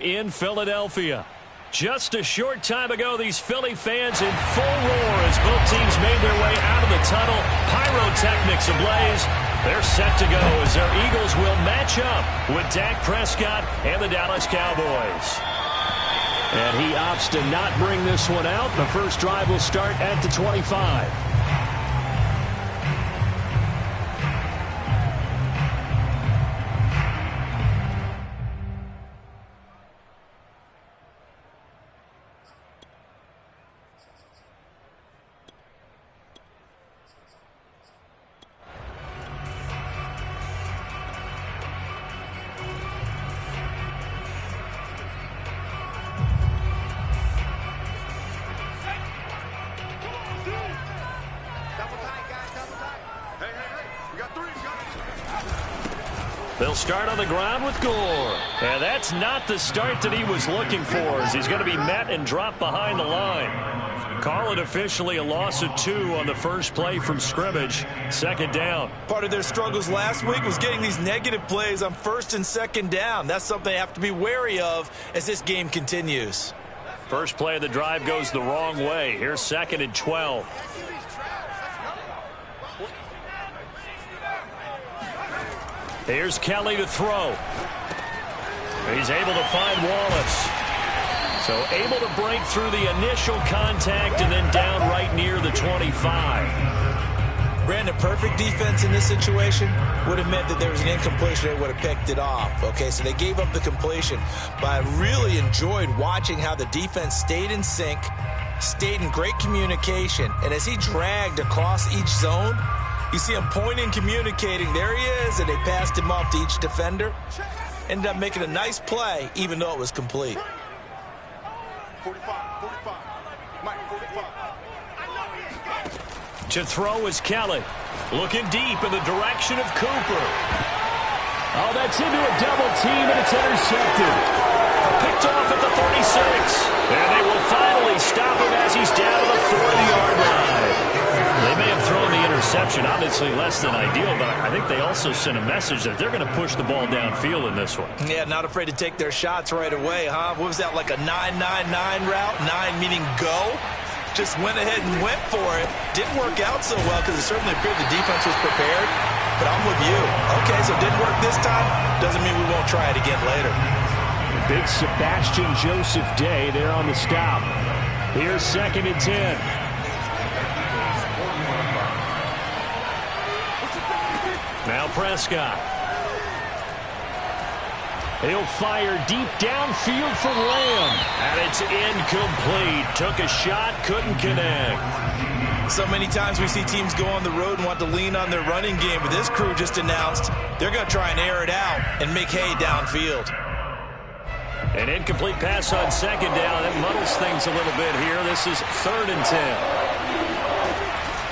in Philadelphia. Just a short time ago, these Philly fans in full roar as both teams made their way out of the tunnel. Pyrotechnics ablaze. They're set to go as their Eagles will match up with Dak Prescott and the Dallas Cowboys. And he opts to not bring this one out. The first drive will start at the 25. They'll start on the ground with Gore. And that's not the start that he was looking for, as he's going to be met and dropped behind the line. Call it officially a loss of 2 on the first play from scrimmage. Second down. Part of their struggles last week was getting these negative plays on first and second down. That's something they have to be wary of as this game continues. First play of the drive goes the wrong way. Here's 2nd and 12. Here's Kelly to throw. He's able to find Wallace. So able to break through the initial contact and then down right near the 25. Brandon, perfect defense in this situation would have meant that there was an incompletion. They would have picked it off. Okay, so they gave up the completion. But I really enjoyed watching how the defense stayed in sync, stayed in great communication. And as he dragged across each zone, you see him pointing, communicating. There he is, and they passed him off to each defender. Ended up making a nice play, even though it was complete. 45. Mike, 45. To throw is Kelly. Looking deep in the direction of Cooper. Oh, that's into a double team, and it's intercepted. Picked off at the 36. And they will finally stop him as he's down to the 40-yard line. They may have thrown the interception, obviously less than ideal, but I think they also sent a message that they're going to push the ball downfield in this one. Yeah, not afraid to take their shots right away, huh? What was that, like a 9-9-9 route? 9 meaning go? Just went ahead and went for it. Didn't work out so well because it certainly appeared the defense was prepared, but I'm with you. Okay, so it didn't work this time. Doesn't mean we won't try it again later. Big Sebastian Joseph Day there on the stop. Here's 2nd and 10. Now Prescott. He'll fire deep downfield for Lamb. And it's incomplete. Took a shot, couldn't connect. So many times we see teams go on the road and want to lean on their running game, but this crew just announced they're going to try and air it out and make hay downfield. An incomplete pass on 2nd down. That muddles things a little bit here. This is 3rd and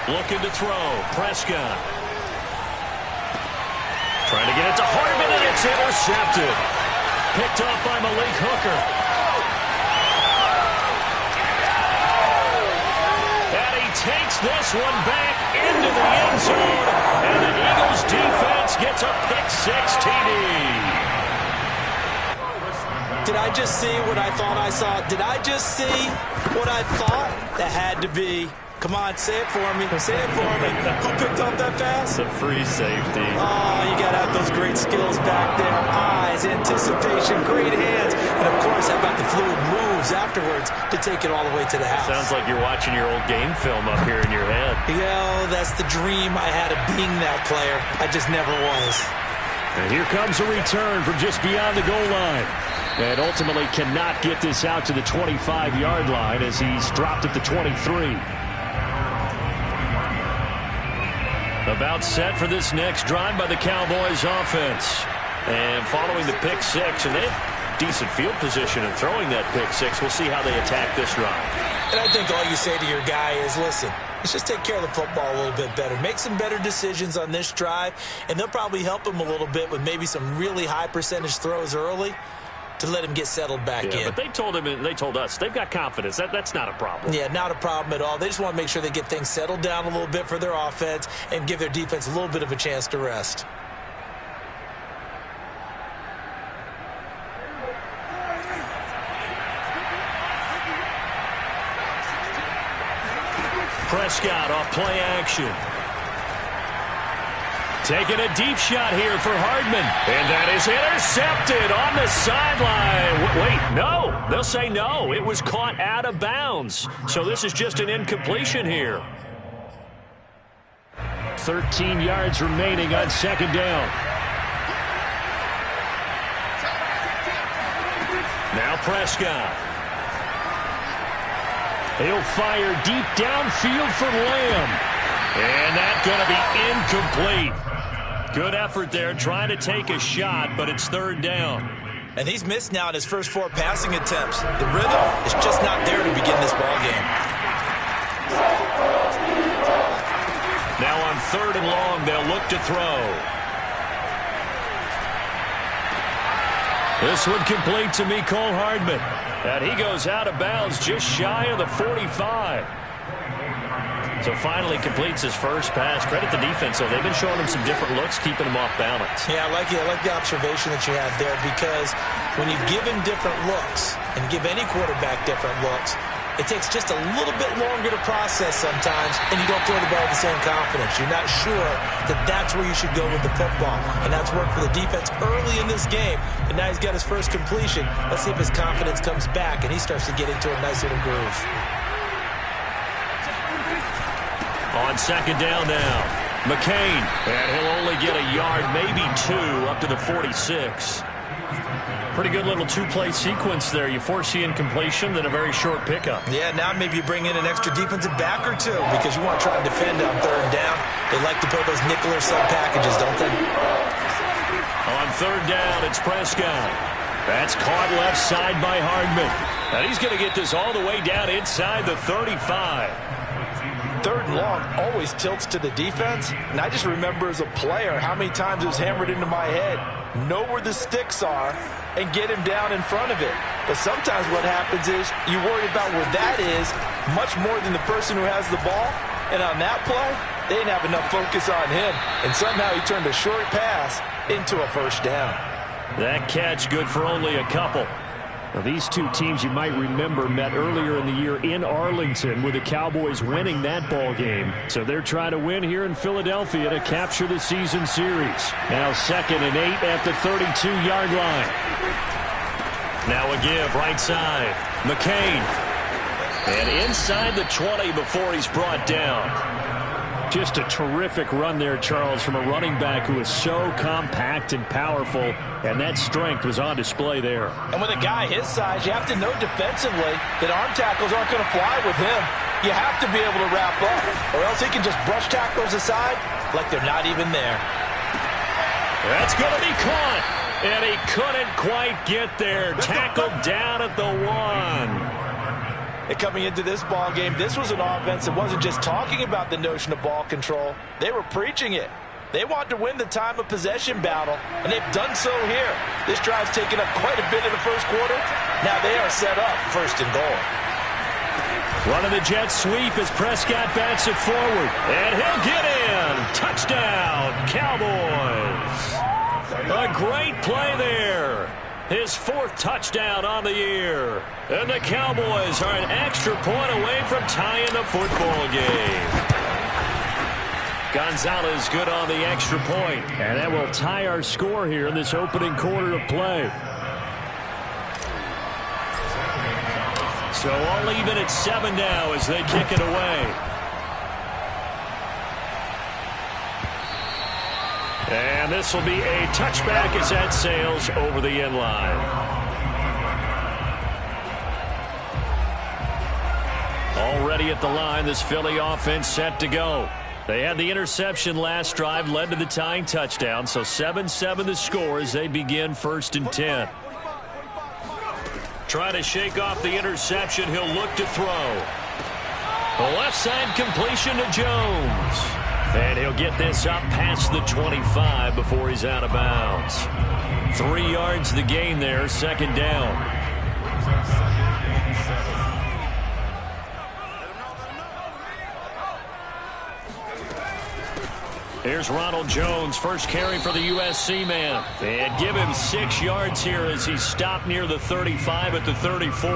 10. Looking to throw. Prescott. Trying to get it to Harvin, and it's intercepted. Picked off by Malik Hooker. And he takes this one back into the end zone. And the Eagles defense gets a pick-6 TD. Did I just see what I thought I saw? Did I just see what I thought? That had to be. Come on, say it for me. Say it for me. Who picked up that pass? The free safety. Oh, you got to have those great skills back there. Eyes, anticipation, great hands. And, of course, how about the fluid moves afterwards to take it all the way to the house? Sounds like you're watching your old game film up here in your head. Yeah, that's the dream I had of being that player. I just never was. And here comes a return from just beyond the goal line. And ultimately cannot get this out to the 25-yard line as he's dropped at the 23. About set for this next drive by the Cowboys offense. And following the pick-6, and they have decent field position in throwing that pick-6. We'll see how they attack this drive. And I think all you say to your guy is, listen, let's just take care of the football a little bit better. Make some better decisions on this drive, and they'll probably help him a little bit with maybe some really high percentage throws early to let him get settled back in. But they told him, and they told us, they've got confidence. That's not a problem. Yeah, not a problem at all. They just want to make sure they get things settled down a little bit for their offense and give their defense a little bit of a chance to rest. Prescott off play action. Taking a deep shot here for Hardman. And that is intercepted on the sideline. Wait, no. They'll say no. It was caught out of bounds. So this is just an incompletion here. 13 yards remaining on second down. Now Prescott. He'll fire deep downfield for Lamb. And that's going to be incomplete. Good effort there trying to take a shot, but it's third down. And he's missed now in his first 4 passing attempts. The rhythm is just not there to begin this ball game. Now on third and long, they'll look to throw. This one complete to Mecole Hardman. And he goes out of bounds just shy of the 45. So finally completes his first pass. Credit the defense, though. They've been showing him some different looks, keeping him off balance. Yeah, I like the observation that you had there, because when you give him different looks and give any quarterback different looks, it takes just a little bit longer to process sometimes, and you don't throw the ball with the same confidence. You're not sure that that's where you should go with the football, and that's worked for the defense early in this game. And now he's got his first completion. Let's see if his confidence comes back, and he starts to get into a nice little groove. On second down now, McCain, and he'll only get a yard, maybe 2, up to the 46. Pretty good little 2-play sequence there. You force the incompletion, then a very short pickup. Yeah, now maybe you bring in an extra defensive back or 2, because you want to try and defend on third down. They like to play those nickel or sub packages, don't they? On third down, it's Prescott. That's caught left side by Hardman. And he's going to get this all the way down inside the 35. Third and long always tilts to the defense, and I just remember as a player how many times it was hammered into my head. Know where the sticks are and get him down in front of it. But sometimes what happens is you worry about where that is much more than the person who has the ball. And on that play, they didn't have enough focus on him, and somehow he turned a short pass into a first down. That catch good for only a couple. Now, these two teams, you might remember, met earlier in the year in Arlington, with the Cowboys winning that ball game. So they're trying to win here in Philadelphia to capture the season series. Now 2nd and 8 at the 32-yard line. Now a give right side. McCain. And inside the 20 before he's brought down. Just a terrific run there, Charles, from a running back who is so compact and powerful, and that strength was on display there. And with a guy his size, you have to know defensively that arm tackles aren't going to fly with him. You have to be able to wrap up, or else he can just brush tacklers aside like they're not even there. That's going to be caught, and he couldn't quite get there. Tackled down at the 1. And coming into this ball game, this was an offense that wasn't just talking about the notion of ball control. They were preaching it. They wanted to win the time of possession battle, and they've done so here. This drive's taken up quite a bit in the first quarter. Now they are set up 1st and goal. Running the jet sweep as Prescott bats it forward. And he'll get in. Touchdown, Cowboys. A great play there. His 4th touchdown on the year. And the Cowboys are an extra point away from tying the football game. Gonzalez good on the extra point. And that will tie our score here in this opening quarter of play. So all even at 7 now as they kick it away. And this will be a touchback as that sails over the end line. Already at the line, this Philly offense set to go. They had the interception last drive, led to the tying touchdown. So 7-7 the score as they begin 1st and 10. Trying to shake off the interception. He'll look to throw. The left side completion to Jones. And he'll get this up past the 25 before he's out of bounds. 3 yards the gain there, 2nd down. Here's Ronald Jones, first carry for the USC man. And give him 6 yards here as he stopped near the 35 at the 34.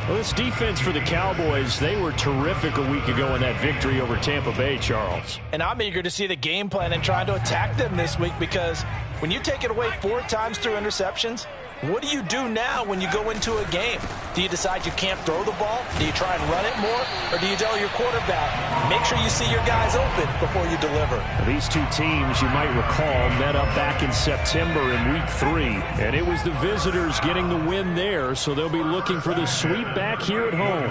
Well, this defense for the Cowboys, they were terrific a week ago in that victory over Tampa Bay, Charles. And I'm eager to see the game plan and trying to attack them this week, because when you take it away 4 times through interceptions, what do you do now when you go into a game? Do you decide you can't throw the ball? Do you try and run it more? Or do you tell your quarterback, make sure you see your guys open before you deliver? These two teams, you might recall, met up back in September in Week 3. And it was the visitors getting the win there, so they'll be looking for the sweep back here at home.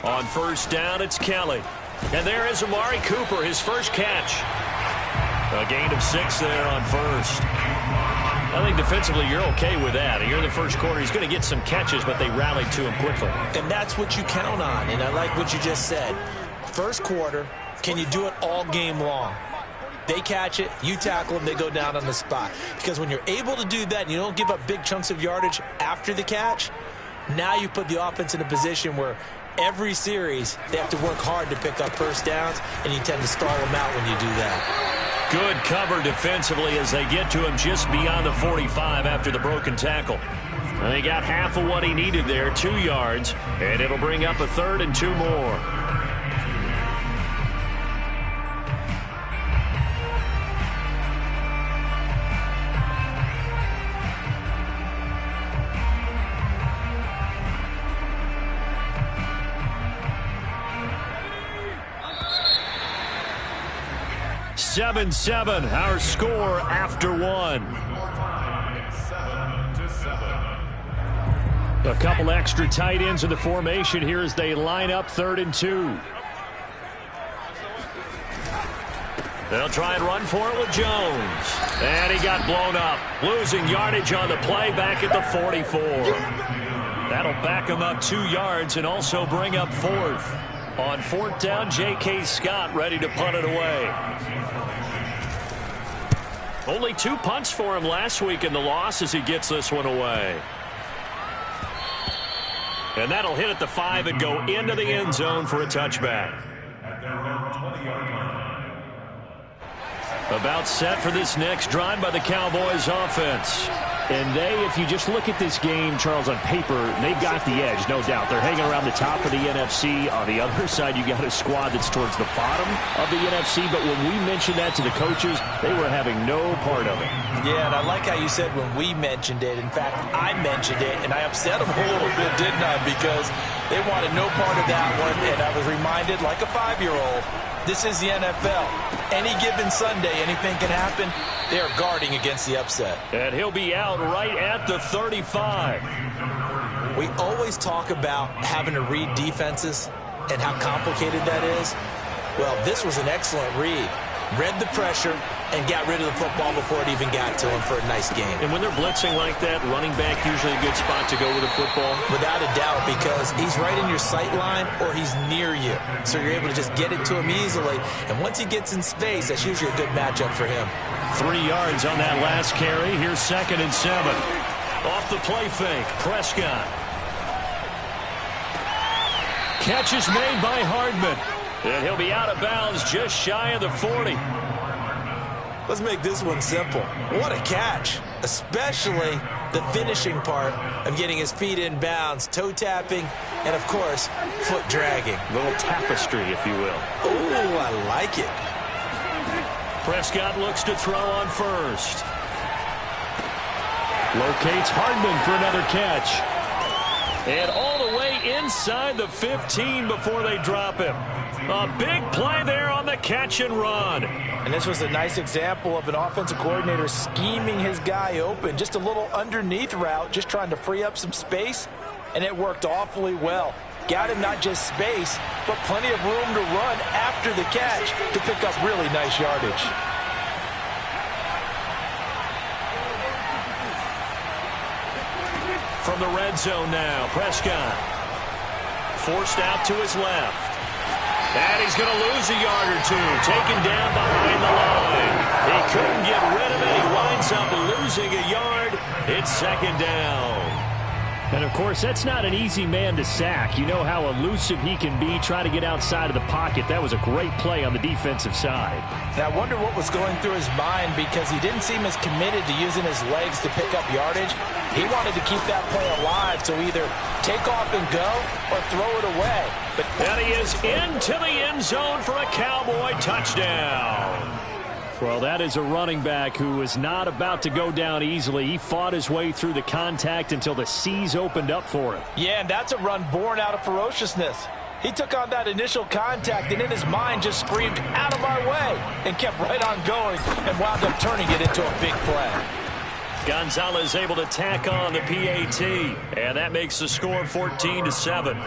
On first down, it's Kelly. And there is Amari Cooper, his first catch. A gain of 6 there on first. I think defensively you're okay with that. Here in the first quarter, he's going to get some catches, but they rallied to him quickly. And that's what you count on, and I like what you just said. First quarter, can you do it all game long? They catch it, you tackle them, they go down on the spot. Because when you're able to do that and you don't give up big chunks of yardage after the catch, now you put the offense in a position where every series they have to work hard to pick up first downs, and you tend to stall them out when you do that. Good cover defensively as they get to him just beyond the 45 after the broken tackle. And they got half of what he needed there, 2 yards, and it'll bring up a 3rd and 2 more. Seven, our score after 1. A couple extra tight ends in the formation here as they line up 3rd and 2. They'll try and run for it with Jones. And he got blown up, losing yardage on the play back at the 44. That'll back him up 2 yards and also bring up 4th. On 4th down, J.K. Scott ready to punt it away. Only 2 punts for him last week in the loss as he gets this one away. And that'll hit at the 5 and go into the end zone for a touchback. About set for this next drive by the Cowboys offense. And they, if you just look at this game, Charles, on paper, they've got the edge, no doubt. They're hanging around the top of the NFC. On the other side, you got a squad that's towards the bottom of the NFC. But when we mentioned that to the coaches, they were having no part of it. Yeah, and I like how you said when we mentioned it. In fact, I mentioned it, and I upset them a little bit, didn't I? Because they wanted no part of that one, and I was reminded, like a 5-year-old, this is the NFL. Any given Sunday, anything can happen. They are guarding against the upset. And he'll be out right at the 35. We always talk about having to read defenses and how complicated that is. Well, this was an excellent read. Read the pressure and got rid of the football before it even got to him for a nice game. And when they're blitzing like that, running back usually a good spot to go with the football. Without a doubt, because he's right in your sight line or he's near you. So you're able to just get it to him easily. And once he gets in space, that's usually a good matchup for him. 3 yards on that last carry. Here's 2nd and 7. Off the play fake, Prescott. Catch is made by Hardman. And he'll be out of bounds just shy of the 40. Let's make this one simple. What a catch, especially the finishing part of getting his feet in bounds, toe tapping, and, of course, foot dragging. A little tapestry, if you will. Oh, I like it. Prescott looks to throw on first. Locates Hardman for another catch. And all the way inside the 15 before they drop him. A big play there on the catch and run. And this was a nice example of an offensive coordinator scheming his guy open. Just a little underneath route, just trying to free up some space, and it worked awfully well. Got him not just space, but plenty of room to run after the catch to pick up really nice yardage. From the red zone now, Prescott. Forced out to his left. And he's going to lose a yard or 2. Taken down behind the line. He couldn't get rid of it. He winds up losing a yard. It's 2nd down. And, of course, that's not an easy man to sack. You know how elusive he can be trying to get outside of the pocket. That was a great play on the defensive side. And I wonder what was going through his mind, because he didn't seem as committed to using his legs to pick up yardage. He wanted to keep that play alive, so either take off and go or throw it away. But and he is into the end zone for a Cowboy touchdown. Well, that is a running back who is not about to go down easily. He fought his way through the contact until the seas opened up for him. Yeah, and that's a run born out of ferociousness. He took on that initial contact and in his mind just screamed, "Out of my way," and kept right on going and wound up turning it into a big play. Gonzalez able to tack on the PAT, and that makes the score 14-7.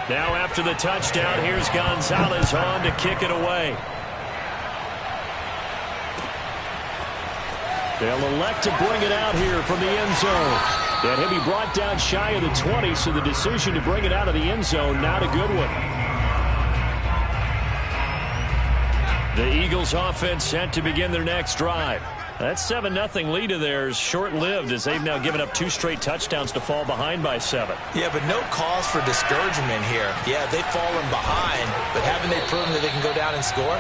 Now after the touchdown, here's Gonzalez on to kick it away. They'll elect to bring it out here from the end zone. And he'll be brought down shy of the 20, so the decision to bring it out of the end zone, not a good one. The Eagles offense set to begin their next drive. That 7-0 lead of theirs short-lived, as they've now given up 2 straight touchdowns to fall behind by 7. Yeah, but no cause for discouragement here. Yeah, they've fallen behind, but haven't they proven that they can go down and score?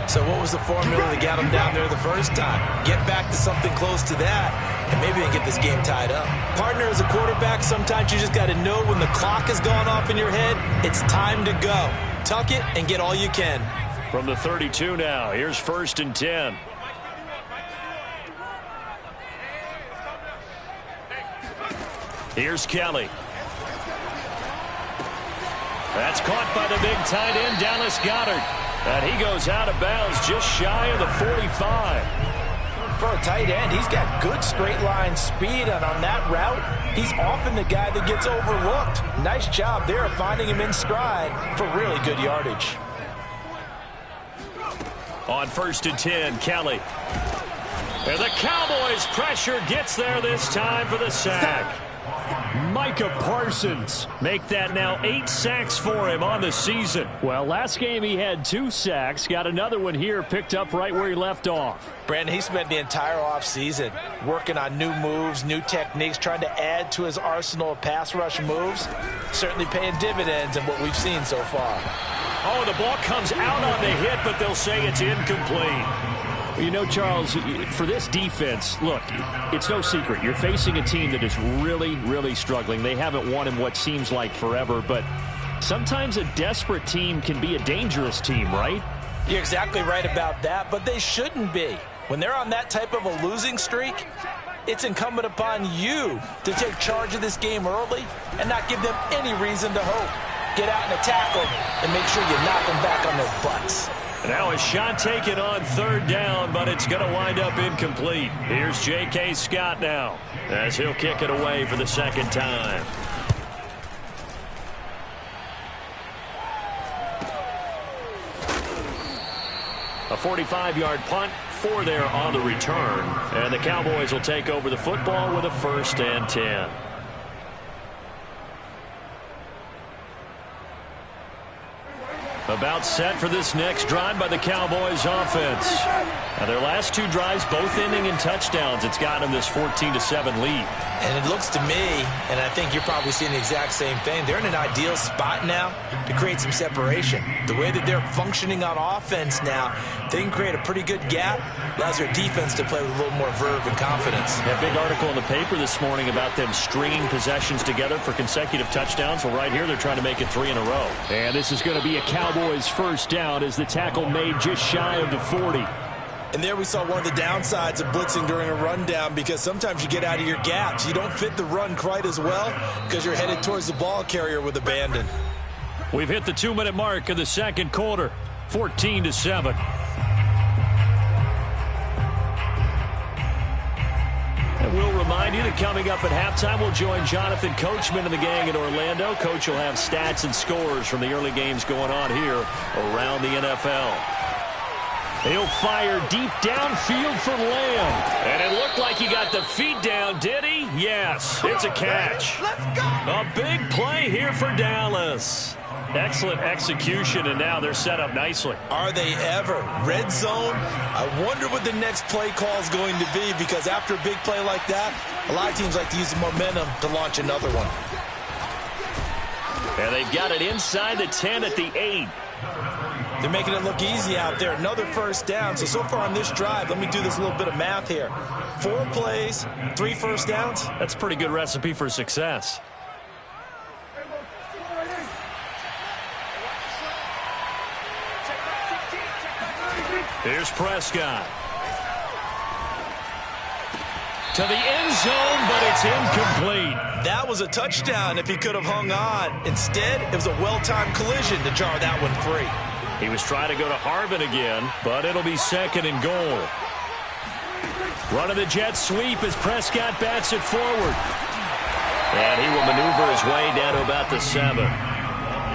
So what was the formula that got them down there the first time? Get back to something close to that, and maybe they get this game tied up. Partner, as a quarterback, sometimes you just got to know when the clock has gone off in your head, it's time to go. Tuck it and get all you can. From the 32 now, here's 1st and 10. Here's Kelly. That's caught by the big tight end, Dallas Goedert. And he goes out of bounds just shy of the 45. For a tight end, he's got good straight line speed, and on that route, he's often the guy that gets overlooked. Nice job there of finding him in stride for really good yardage. On 1st and 10, Kelly. And the Cowboys' pressure gets there this time for the sack. Micah Parsons make that now 8 sacks for him on the season. Well, last game he had 2 sacks. Got another one here picked up right where he left off. Brandon, he spent the entire offseason working on new moves, new techniques, trying to add to his arsenal of pass rush moves. Certainly paying dividends in what we've seen so far. Oh, the ball comes out on the hit, but they'll say it's incomplete. You know, Charles, for this defense, look, it's no secret. You're facing a team that is really, really struggling. They haven't won in what seems like forever, but sometimes a desperate team can be a dangerous team, right? You're exactly right about that, but they shouldn't be. When they're on that type of a losing streak, it's incumbent upon you to take charge of this game early and not give them any reason to hope. Get out and attack them and make sure you knock them back on their butts. Now a shot taken on 3rd down, but it's going to wind up incomplete. Here's J.K. Scott now, as he'll kick it away for the 2nd time. A 45-yard punt, 4 there on the return. And the Cowboys will take over the football with a 1st and 10. About set for this next drive by the Cowboys offense. Now their last 2 drives both ending in touchdowns. It's gotten them this 14-7 lead. And it looks to me, and I think you're probably seeing the exact same thing, they're in an ideal spot now to create some separation. The way that they're functioning on offense now, they can create a pretty good gap. Allows their defense to play with a little more verve and confidence. That big article in the paper this morning about them stringing possessions together for consecutive touchdowns. Well, right here they're trying to make it 3 in a row. And this is going to be a Cowboys 1st down as the tackle made just shy of the 40. And there we saw one of the downsides of blitzing during a rundown, because sometimes you get out of your gaps. You don't fit the run quite as well because you're headed towards the ball carrier with abandon. We've hit the 2-minute mark of the 2nd quarter, 14-7. And we'll remind you that coming up at halftime, we'll join Jonathan Coachman and the gang in Orlando. Coach will have stats and scores from the early games going on here around the NFL. He'll fire deep downfield for Lamb. And it looked like he got the feet down, did he? Yes, it's a catch. Let's go. A big play here for Dallas. Excellent execution, and now they're set up nicely. Are they ever? Red zone? I wonder what the next play call is going to be, because after a big play like that, a lot of teams like to use the momentum to launch another one. And they've got it inside the 10 at the 8. They're making it look easy out there. Another first down. So far on this drive, let me do this little bit of math here. 4 plays, 3 first downs. That's a pretty good recipe for success. Here's Prescott. To the end zone, but it's incomplete. That was a touchdown if he could have hung on. Instead, it was a well-timed collision to jar that one free. He was trying to go to Harvin again, but it'll be 2nd and goal. Running the jet sweep as Prescott bats it forward. And he will maneuver his way down to about the 7.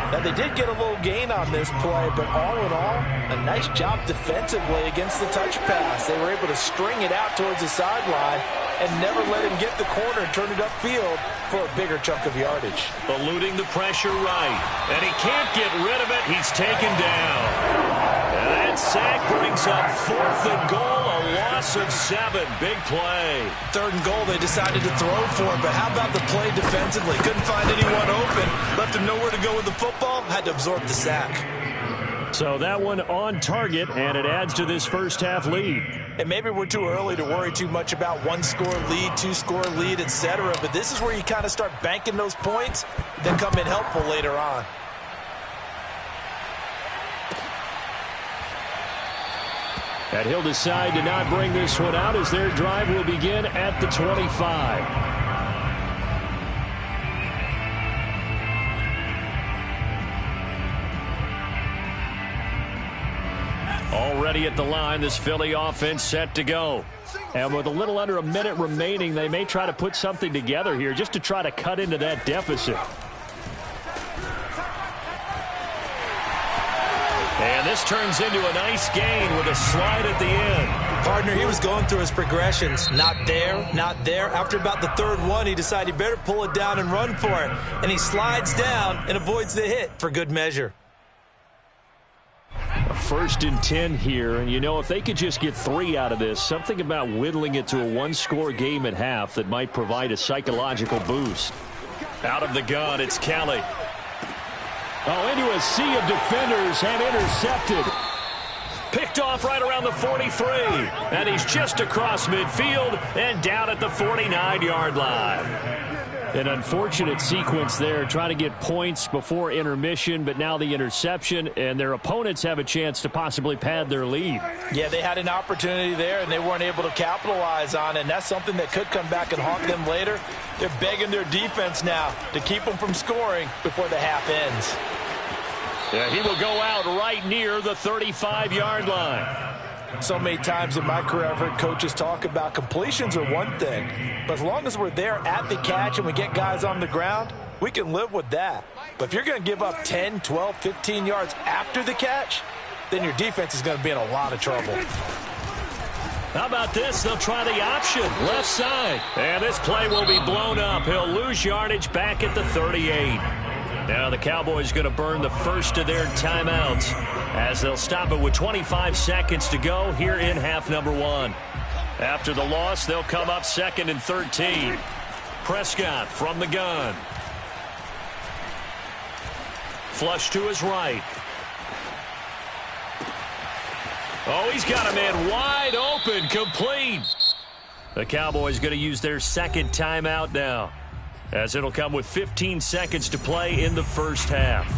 Now, they did get a little gain on this play, but all in all, a nice job defensively against the touch pass. They were able to string it out towards the sideline and never let him get the corner and turn it upfield for a bigger chunk of yardage. Eluding the pressure right, and he can't get rid of it. He's taken down. And that sack brings up 4th and goal, a loss of 7. Big play. 3rd and goal, they decided to throw for it, but how about the play defensively? Couldn't find anyone open, left him nowhere to go with the football, had to absorb the sack. So that one on target, and it adds to this first half lead. And maybe we're too early to worry too much about 1-score lead, 2-score lead, etc. But this is where you kind of start banking those points, then come in helpful later on. And he'll decide to not bring this one out as their drive will begin at the 25. Already at the line, this Philly offense set to go. And with a little under a minute remaining, they may try to put something together here just to try to cut into that deficit. And this turns into a nice gain with a slide at the end. Partner, he was going through his progressions. Not there, not there. After about the 3rd one, he decided he better pull it down and run for it. And he slides down and avoids the hit for good measure. A 1st and 10 here, and you know, if they could just get 3 out of this, something about whittling it to a 1-score game at half that might provide a psychological boost. Out of the gun, it's Kelly. Oh, into a sea of defenders and intercepted. Picked off right around the 43, and he's just across midfield and down at the 49-yard line. An unfortunate sequence there, trying to get points before intermission, but now the interception, and their opponents have a chance to possibly pad their lead. Yeah, they had an opportunity there, and they weren't able to capitalize on it, and that's something that could come back and haunt them later. They're begging their defense now to keep them from scoring before the half ends. Yeah, he will go out right near the 35-yard line. So many times in my career, I've heard coaches talk about completions are one thing, but as long as we're there at the catch and we get guys on the ground, we can live with that. But if you're going to give up 10, 12, 15 yards after the catch, then your defense is going to be in a lot of trouble. How about this? They'll try the option, left side. And this play will be blown up. He'll lose yardage back at the 38. Now the Cowboys going to burn the first of their timeouts as they'll stop it with 25 seconds to go here in half number 1. After the loss, they'll come up 2nd and 13. Prescott from the gun. Flush to his right. Oh, he's got a man wide open, complete. The Cowboys going to use their 2nd timeout now, as it'll come with 15 seconds to play in the first half.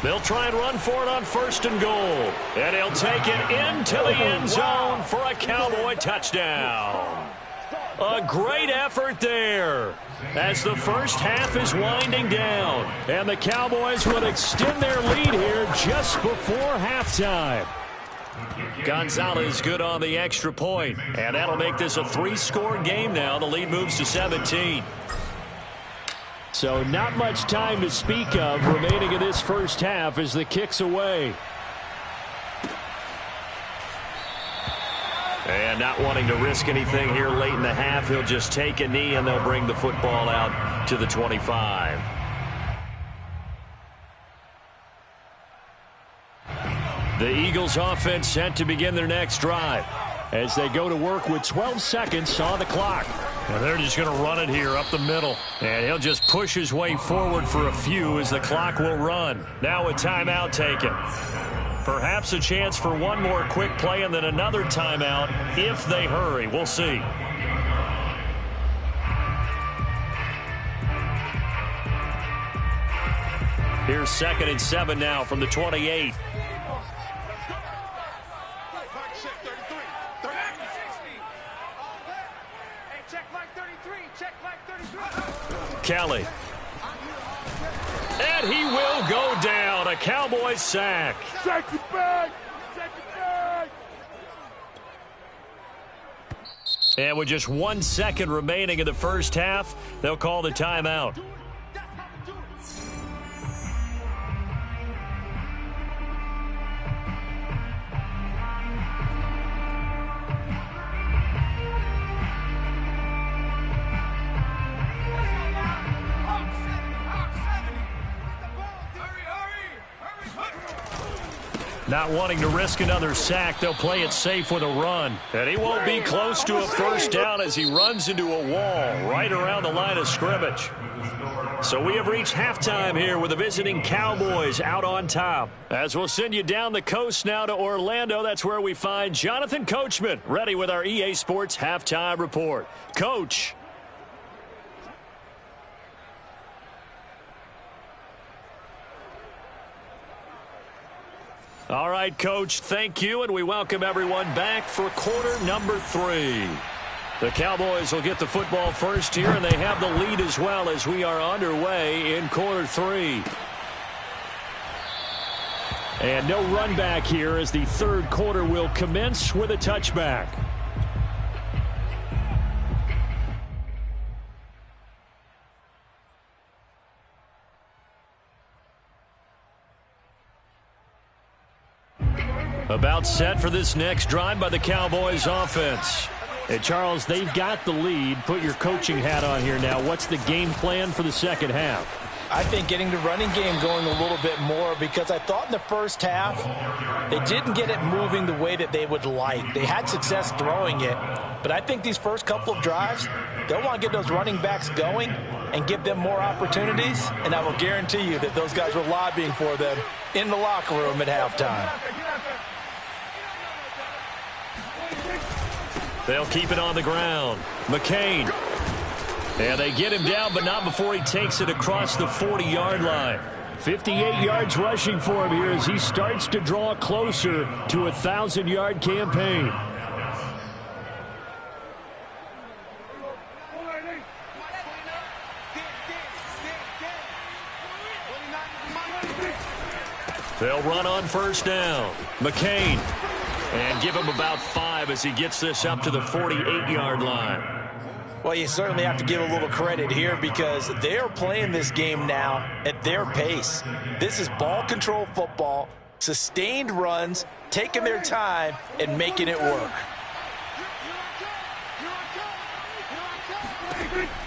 They'll try and run for it on 1st and goal. And he'll take it into the end zone for a Cowboy touchdown. A great effort there as the first half is winding down. And the Cowboys will extend their lead here just before halftime. Gonzalez good on the extra point, and that'll make this a 3-score game now. The lead moves to 17. So not much time to speak of remaining in this first half as the kick's away. And not wanting to risk anything here late in the half, he'll just take a knee and they'll bring the football out to the 25. The Eagles offense set to begin their next drive as they go to work with 12 seconds on the clock. And they're just going to run it here up the middle. And he'll just push his way forward for a few as the clock will run. Now a timeout taken. Perhaps a chance for one more quick play and then another timeout if they hurry. We'll see. Here's 2nd and 7 now from the 28. Kelly. And he will go down. A Cowboys sack. Check it back. Check it back. And with just 1 second remaining in the first half, they'll call the timeout. Not wanting to risk another sack, they'll play it safe with a run. And he won't be close to a first down as he runs into a wall right around the line of scrimmage. So we have reached halftime here with the visiting Cowboys out on top. As we'll send you down the coast now to Orlando, that's where we find Jonathan Coachman, ready with our EA Sports Halftime Report. Coach. All right, Coach, thank you, and we welcome everyone back for quarter number 3. The Cowboys will get the football first here, and they have the lead as well as we are underway in quarter 3. And no run back here as the third quarter will commence with a touchback. About set for this next drive by the Cowboys offense. And Charles, they've got the lead. Put your coaching hat on here now. What's the game plan for the second half? I think getting the running game going a little bit more, because I thought in the first half they didn't get it moving the way that they would like. They had success throwing it, but I think these first couple of drives, they'll want to get those running backs going and give them more opportunities, and I will guarantee you that those guys were lobbying for them in the locker room at halftime. They'll keep it on the ground. McCain. And they get him down, but not before he takes it across the 40-yard line. 58 yards rushing for him here as he starts to draw closer to a 1,000-yard campaign. They'll run on first down. McCain. And give him about 5 as he gets this up to the 48-yard line. Well, you certainly have to give a little credit here because they're playing this game now at their pace. This is ball control football, sustained runs, taking their time and making it work.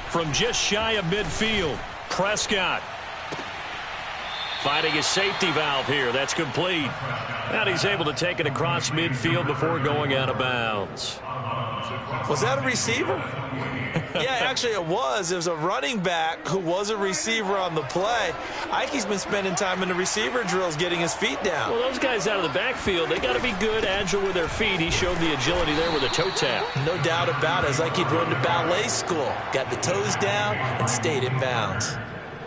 From just shy of midfield, Prescott. Finding his safety valve here. That's complete. And he's able to take it across midfield before going out of bounds. Was that a receiver? Yeah, actually it was. It was a running back who was a receiver on the play. Ike's been spending time in the receiver drills getting his feet down. Well, those guys out of the backfield, they got to be good, agile with their feet. He showed the agility there with a toe tap. No doubt about it. It's like he'd run to ballet school. Got the toes down and stayed in bounds.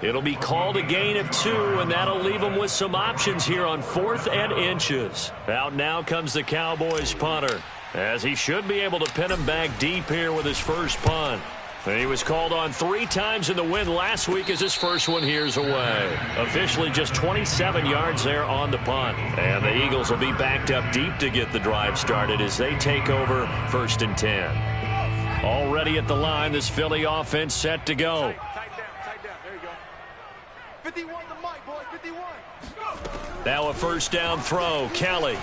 It'll be called a gain of 2, and that'll leave them with some options here on 4th and inches. Out now comes the Cowboys punter, as he should be able to pin him back deep here with his first punt. He was called on 3 times in the win last week as his first one here's away. Officially just 27 yards there on the punt. And the Eagles will be backed up deep to get the drive started as they take over 1st and 10. Already at the line, this Philly offense set to go. Tight down, there you go. 51 the mic, boys. 51. Now a first down throw. Kelly.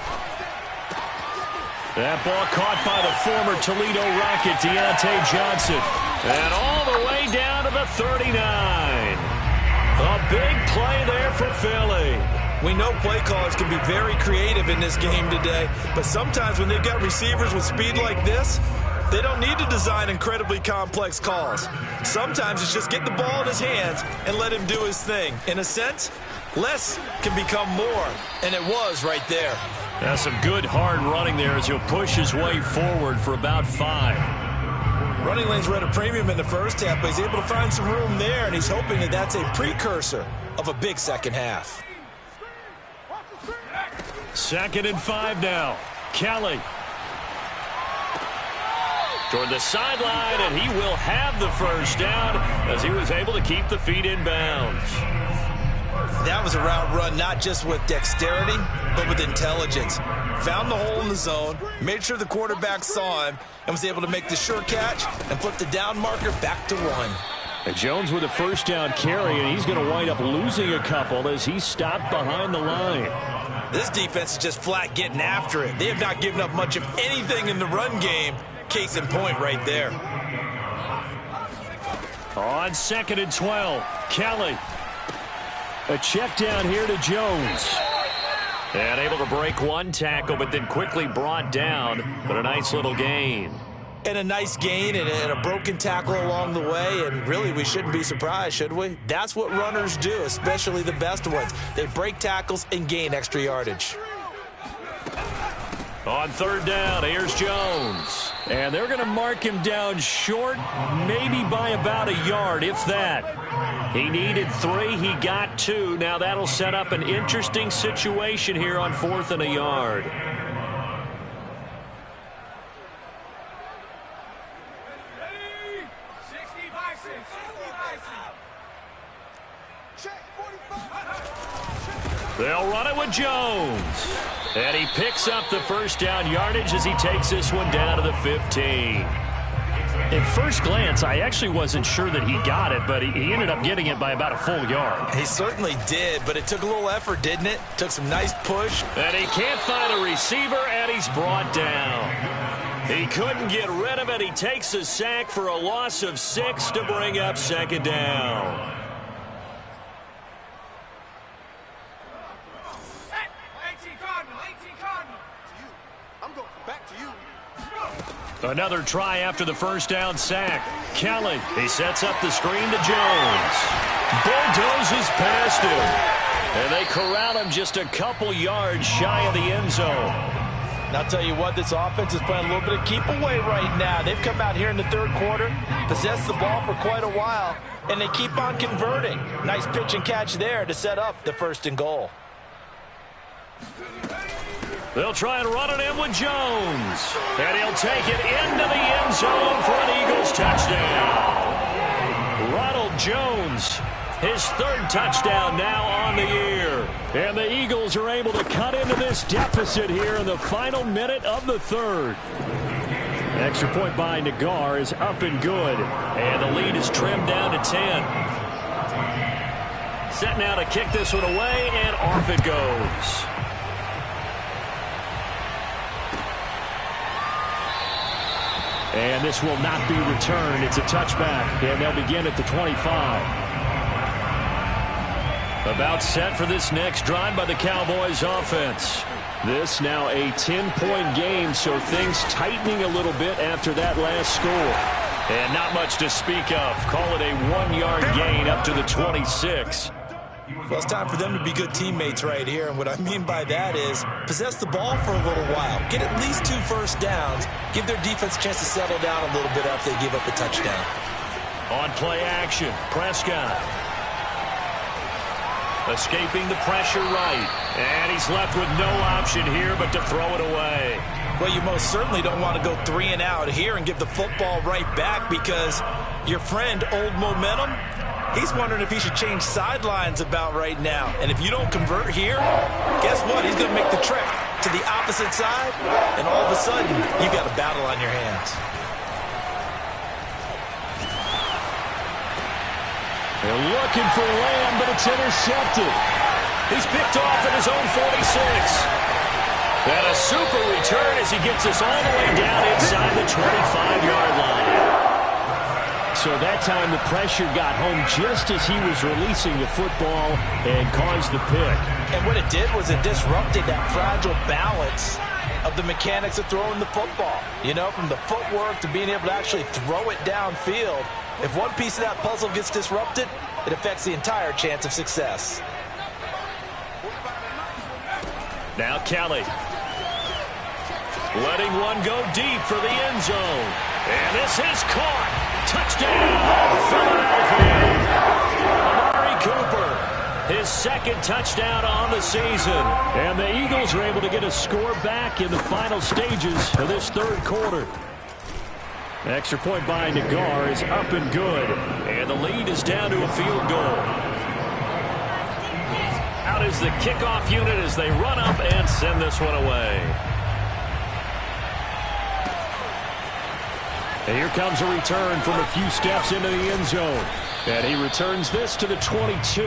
That ball caught by the former Toledo Rocket, Deontay Johnson. And all the way down to the 39. A big play there for Philly. We know play callers can be very creative in this game today, but sometimes when they've got receivers with speed like this, they don't need to design incredibly complex calls. Sometimes it's just get the ball in his hands and let him do his thing. In a sense, less can become more, and it was right there. That's some good hard running there as he'll push his way forward for about 5. Running lanes were at a premium in the first half, but he's able to find some room there, and he's hoping that that's a precursor of a big second half. 2nd and 5 now. Kelly. Toward the sideline, and he will have the first down as he was able to keep the feet in bounds. That was a route run not just with dexterity, but with intelligence. Found the hole in the zone, made sure the quarterback saw him, and was able to make the sure catch and flip the down marker back to 1. And Jones with a first down carry, and he's going to wind up losing a couple as he stopped behind the line. This defense is just flat getting after it. They have not given up much of anything in the run game. Case in point right there. On 2nd and 12, Kelly. A check down here to Jones. And able to break one tackle, but then quickly brought down. But a nice little gain. And a nice gain and a broken tackle along the way. And really, we shouldn't be surprised, should we? That's what runners do, especially the best ones. They break tackles and gain extra yardage. On 3rd down, here's Jones. And they're going to mark him down short, maybe by about a yard, if that. He needed 3, he got 2. Now that'll set up an interesting situation here on 4th and a yard. They'll run it with Jones. And he picks up the first down yardage as he takes this one down to the 15. At first glance, I actually wasn't sure that he got it, but he ended up getting it by about a full yard. He certainly did, but it took a little effort, didn't it? Took some nice push. And he can't find a receiver, and he's brought down. He couldn't get rid of it. He takes a sack for a loss of 6 to bring up 2nd down. Another try after the first down sack. Kelly, he sets up the screen to Jones. Bulldozes past him. And they corral him just a couple yards shy of the end zone. And I'll tell you what, this offense is playing a little bit of keep away right now. They've come out here in the 3rd quarter, possessed the ball for quite a while, and they keep on converting. Nice pitch and catch there to set up the 1st and goal. They'll try and run it in with Jones. And he'll take it into the end zone for an Eagles touchdown. Ronald Jones, his 3rd touchdown now on the year. And the Eagles are able to cut into this deficit here in the final minute of the 3rd. Extra point by Nagar is up and good. And the lead is trimmed down to 10. Set now to kick this one away, and off it goes. And this will not be returned. It's a touchback, and they'll begin at the 25. About set for this next drive by the Cowboys offense. This now a 10-point game, so things tightening a little bit after that last score. And not much to speak of. Call it a 1-yard gain up to the 26. Well, it's time for them to be good teammates right here, and what I mean by that is possess the ball for a little while. Get at least 2 first downs. Give their defense a chance to settle down a little bit after they give up a touchdown. On play action, Prescott. Escaping the pressure right. And he's left with no option here but to throw it away. Well, you most certainly don't want to go 3 and out here and give the football right back because your friend, Old Momentum, he's wondering if he should change sidelines about right now. And if you don't convert here, guess what? He's going to make the trek to the opposite side, and all of a sudden, you got a battle on your hands. They're looking for Lamb, but it's intercepted. He's picked off at his own 46. And a super return as he gets us all the way down inside the 25-yard line. So that time the pressure got home just as he was releasing the football and caused the pick. And what it did was it disrupted that fragile balance of the mechanics of throwing the football. You know, from the footwork to being able to actually throw it downfield. If one piece of that puzzle gets disrupted, it affects the entire chance of success. Now Kelly. Letting one go deep for the end zone. And this is caught. Touchdown, Philadelphia. Amari Cooper, his second touchdown on the season. And the Eagles are able to get a score back in the final stages of this third quarter. The extra point by Nagar is up and good. And the lead is down to a field goal. Out is the kickoff unit as they run up and send this one away. And here comes a return from a few steps into the end zone. And he returns this to the 22.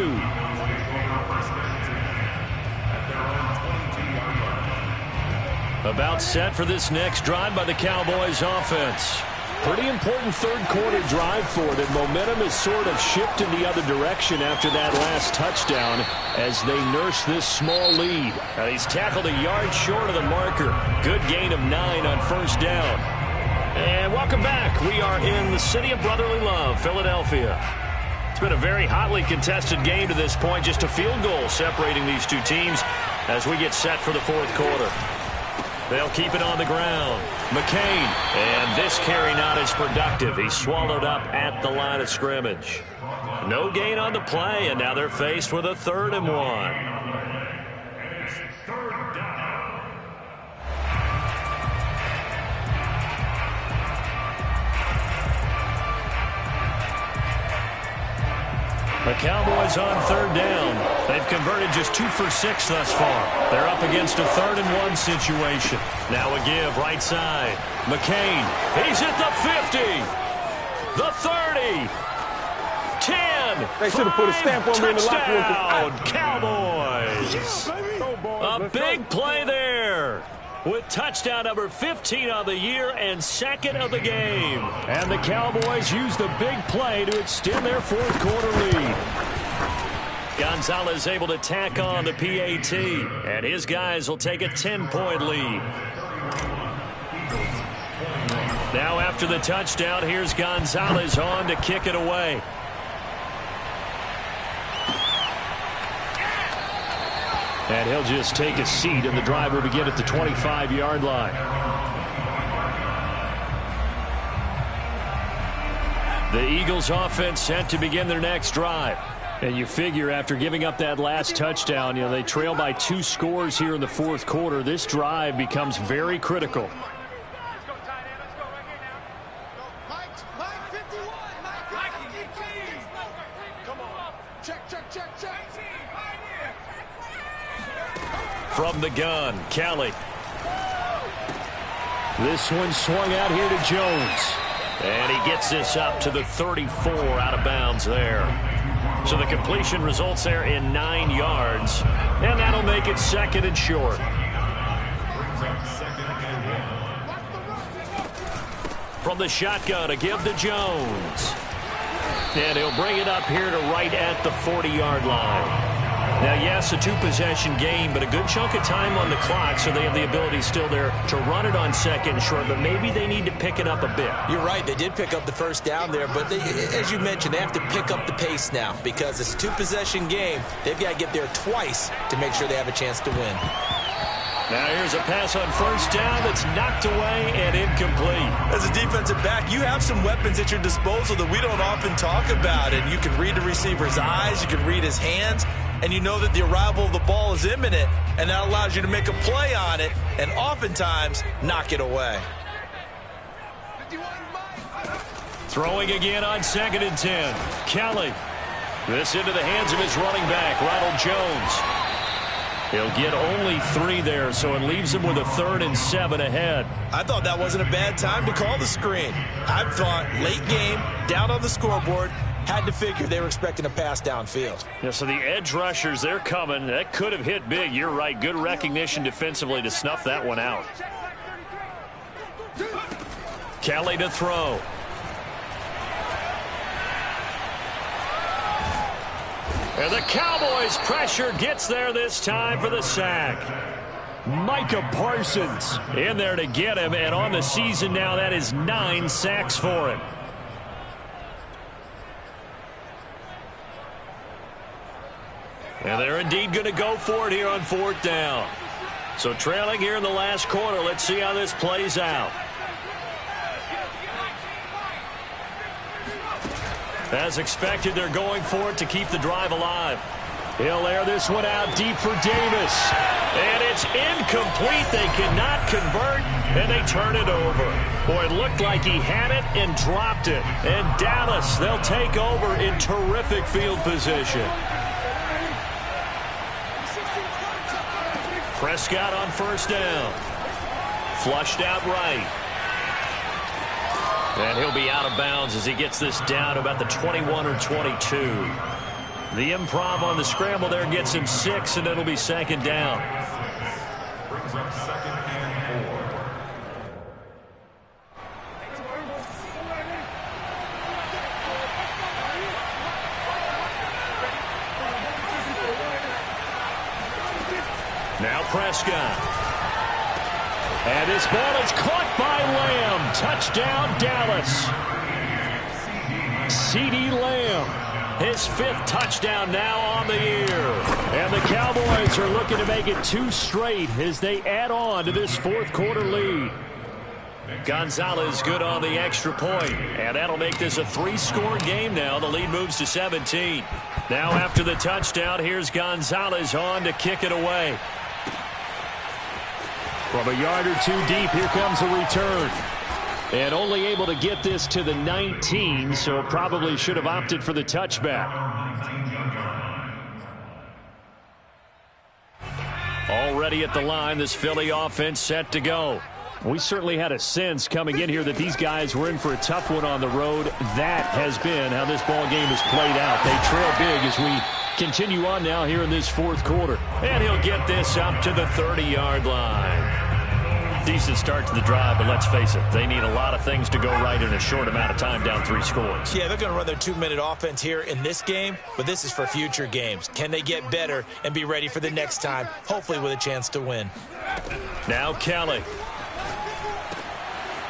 About set for this next drive by the Cowboys offense. Pretty important third quarter drive for them. Momentum is sort of shifted the other direction after that last touchdown as they nurse this small lead. And he's tackled a yard short of the marker. Good gain of 9 on first down. And welcome back. We are in the city of brotherly love, Philadelphia. It's been a very hotly contested game to this point. Just a field goal separating these two teams as we get set for the fourth quarter. They'll keep it on the ground. McCain, and this carry not as productive. He's swallowed up at the line of scrimmage. No gain on the play, and now they're faced with a 3rd and 1. The Cowboys on 3rd down. They've converted just 2 for 6 thus far. They're up against a 3rd and 1 situation. Now a give right side. McCain. He's at the 50. The 30. 10. They should have put a stamp on me in the locker room. Cowboys. A big play there. With touchdown number 15 on the year and 2nd of the game. And the Cowboys use the big play to extend their fourth quarter lead. Gonzalez able to tack on the PAT. And his guys will take a 10-point lead. Now after the touchdown, here's Gonzalez on to kick it away. And he'll just take a seat, and the drive will begin at the 25-yard line. The Eagles offense set to begin their next drive. And you figure after giving up that last touchdown, you know, they trail by 2 scores here in the fourth quarter. This drive becomes very critical. Let's go, tight end. Let's go right here now. Mike 51. Mike 50. Come on. Check. From the gun, Kelly. This one swung out here to Jones. And he gets this up to the 34 out of bounds there. So the completion results there in 9 yards. And that'll make it 2nd and short. From the shotgun, a give to Jones. And he'll bring it up here to right at the 40-yard line. Now, yes, a 2-possession game, but a good chunk of time on the clock, so they have the ability still there to run it on 2nd and short, but maybe they need to pick it up a bit. You're right. They did pick up the first down there, but as you mentioned, they have to pick up the pace now because it's a 2-possession game. They've got to get there twice to make sure they have a chance to win. Now here's a pass on first down that's knocked away and incomplete. As a defensive back, you have some weapons at your disposal that we don't often talk about, and you can read the receiver's eyes, you can read his hands, and you know that the arrival of the ball is imminent, and that allows you to make a play on it and oftentimes knock it away. Throwing again on 2nd and 10. Kelly. This into the hands of his running back, Ronald Jones. He'll get only 3 there, so it leaves him with a 3rd and 7 ahead. I thought that wasn't a bad time to call the screen. I thought late game, down on the scoreboard, Had to figure they were expecting a pass downfield. Yeah, so the edge rushers, they're coming. That could have hit big. You're right. Good recognition defensively to snuff that one out. Kelly to throw. And the Cowboys' pressure gets there this time for the sack. Micah Parsons in there to get him, and on the season now, that is 9 sacks for him. And they're indeed going to go for it here on 4th down. So trailing here in the last quarter, let's see how this plays out. As expected, they're going for it to keep the drive alive. He'll air this one out deep for Davis. And it's incomplete. They cannot convert, and they turn it over. Boy, it looked like he had it and dropped it. And Dallas, they'll take over in terrific field position. Prescott on 1st down. Flushed out right. And he'll be out of bounds as he gets this down to about the 21 or 22. The improv on the scramble there gets him 6, and it'll be 2nd down. Brings up 2nd and 4. Now Prescott. And this ball is caught by Lamb. Touchdown, Dallas. CeeDee Lamb, his 5th touchdown now on the year. And the Cowboys are looking to make it 2 straight as they add on to this 4th quarter lead. Gonzalez good on the extra point, and that'll make this a 3-score game now. The lead moves to 17. Now after the touchdown, here's Gonzalez on to kick it away. From a yard or 2 deep, here comes a return. And only able to get this to the 19, so probably should have opted for the touchback. Already at the line, this Philly offense set to go. We certainly had a sense coming in here that these guys were in for a tough one on the road. That has been how this ball game has played out. They trail big as we continue on now here in this 4th quarter. And he'll get this up to the 30-yard line. Decent start to the drive, but let's face it, they need a lot of things to go right in a short amount of time, down 3 scores. Yeah, they're going to run their 2-minute offense here in this game, but this is for future games. Can they get better and be ready for the next time, hopefully with a chance to win? Now Kelly.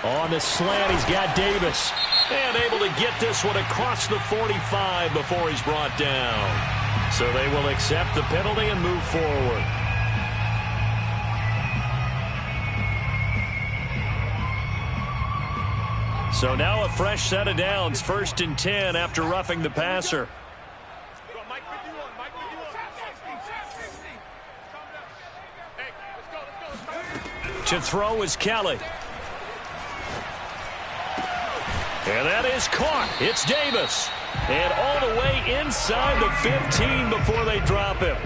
On the slant, he's got Davis. And able to get this one across the 45 before he's brought down. So they will accept the penalty and move forward. So now a fresh set of downs, 1st and 10 after roughing the passer. To throw is Kelly. And that is caught. It's Davis. And all the way inside the 15 before they drop him.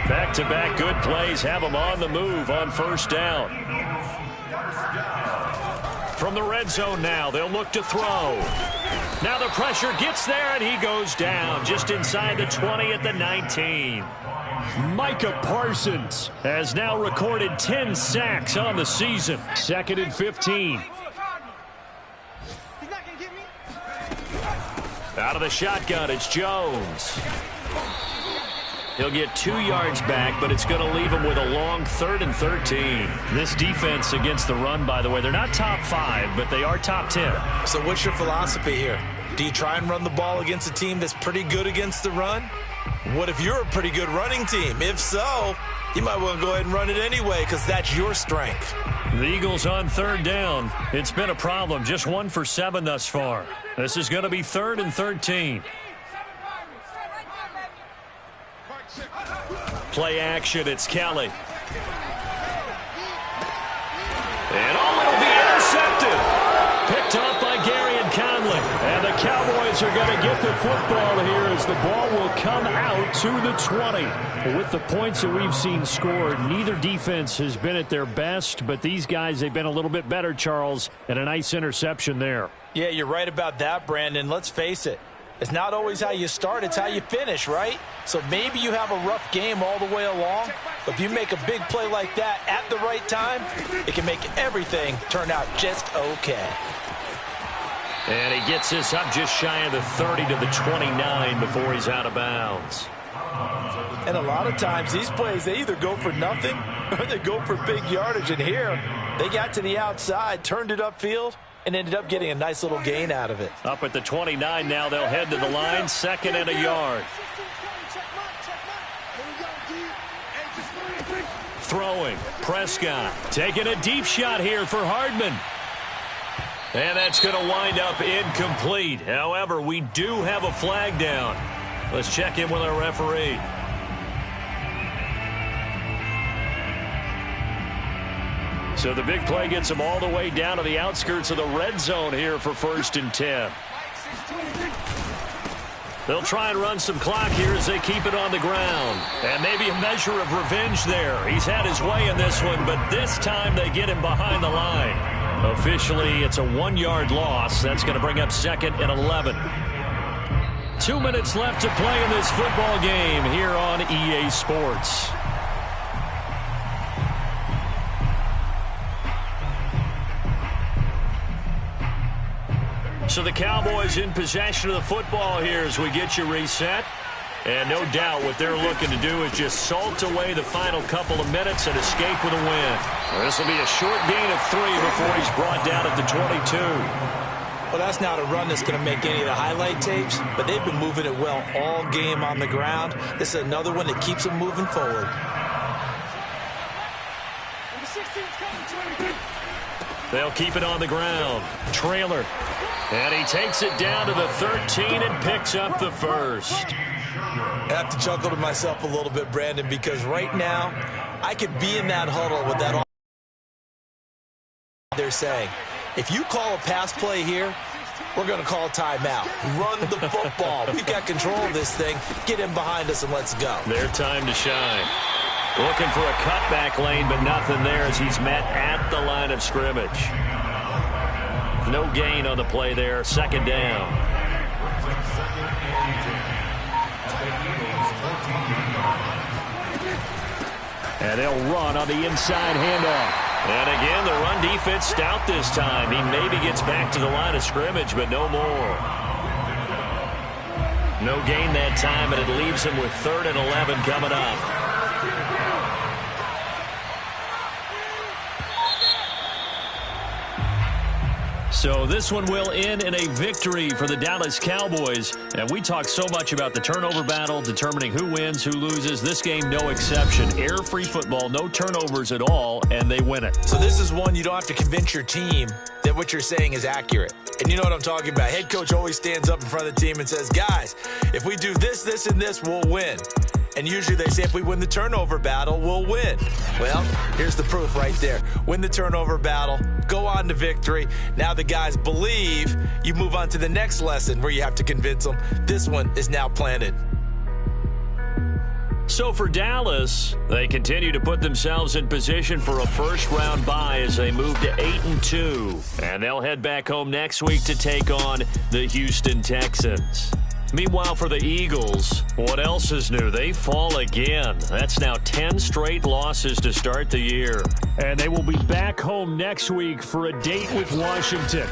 Back-to-back good plays have him on the move on 1st down. From the red zone now, they'll look to throw. Now the pressure gets there, and he goes down just inside the 20 at the 19. Micah Parsons has now recorded 10 sacks on the season. 2nd and 15. Out of the shotgun, it's Jones. He'll get 2 yards back, but it's going to leave him with a long 3rd and 13. This defense against the run, by the way, they're not top 5, but they are top 10. So what's your philosophy here? Do you try and run the ball against a team that's pretty good against the run? What if you're a pretty good running team? If so, you might well go ahead and run it anyway because that's your strength. The Eagles on 3rd down. It's been a problem. Just 1 for 7 thus far. This is going to be 3rd and 13. Play action, it's Kelly. And it'll be intercepted. Picked off by Gary and Conley. And the Cowboys are going to get the football here as the ball will come out to the 20. With the points that we've seen scored, neither defense has been at their best, but these guys, they've been a little bit better, Charles, and a nice interception there. Yeah, you're right about that, Brandon. Let's face it. It's not always how you start, it's how you finish, right? So maybe you have a rough game all the way along, but if you make a big play like that at the right time, it can make everything turn out just okay. And he gets this up just shy of the 30 to the 29 before he's out of bounds. And a lot of times these plays, they either go for nothing or they go for big yardage. And here, they got to the outside, turned it upfield, and ended up getting a nice little gain out of it. Up at the 29 now, they'll head to the line, 2nd and a yard. Throwing, Prescott taking a deep shot here for Hardman. And that's going to wind up incomplete. However, we do have a flag down. Let's check in with our referee. So the big play gets them all the way down to the outskirts of the red zone here for 1st and 10. They'll try and run some clock here as they keep it on the ground. And maybe a measure of revenge there. He's had his way in this one, but this time they get him behind the line. Officially, it's a 1-yard loss. That's going to bring up 2nd and 11. 2 minutes left to play in this football game here on EA Sports. So the Cowboys in possession of the football here as we get you reset. And no doubt what they're looking to do is just salt away the final couple of minutes and escape with a win. This will be a short gain of 3 before he's brought down at the 22. Well, that's not a run that's going to make any of the highlight tapes, but they've been moving it well all game on the ground. This is another one that keeps them moving forward. They'll keep it on the ground. Trailer. And he takes it down to the 13 and picks up the first. I have to chuckle to myself a little bit, Brandon, because right now I could be in that huddle with that. They're saying, if you call a pass play here, we're going to call a timeout. Run the football. We've got control of this thing. Get him behind us and let's go. Their time to shine. Looking for a cutback lane, but nothing there as he's met at the line of scrimmage. No gain on the play there. 2nd down. And they'll run on the inside handoff. And again, the run defense stout this time. He maybe gets back to the line of scrimmage, but no more. No gain that time, and it leaves him with 3rd and 11 coming up. So this one will end in a victory for the Dallas Cowboys. And we talk so much about the turnover battle, determining who wins, who loses. This game, no exception. Error-free football, no turnovers at all, and they win it. So this is one you don't have to convince your team that what you're saying is accurate. And you know what I'm talking about. Head coach always stands up in front of the team and says, guys, if we do this, this, and this, we'll win. And usually they say if we win the turnover battle, we'll win. Well, here's the proof right there. Win the turnover battle, go on to victory. Now the guys believe. You move on to the next lesson where you have to convince them. This one is now planted. So for Dallas, they continue to put themselves in position for a first-round bye as they move to 8-2. And they'll head back home next week to take on the Houston Texans. Meanwhile, for the Eagles, what else is new? They fall again. That's now 10 straight losses to start the year. And they will be back home next week for a date with Washington.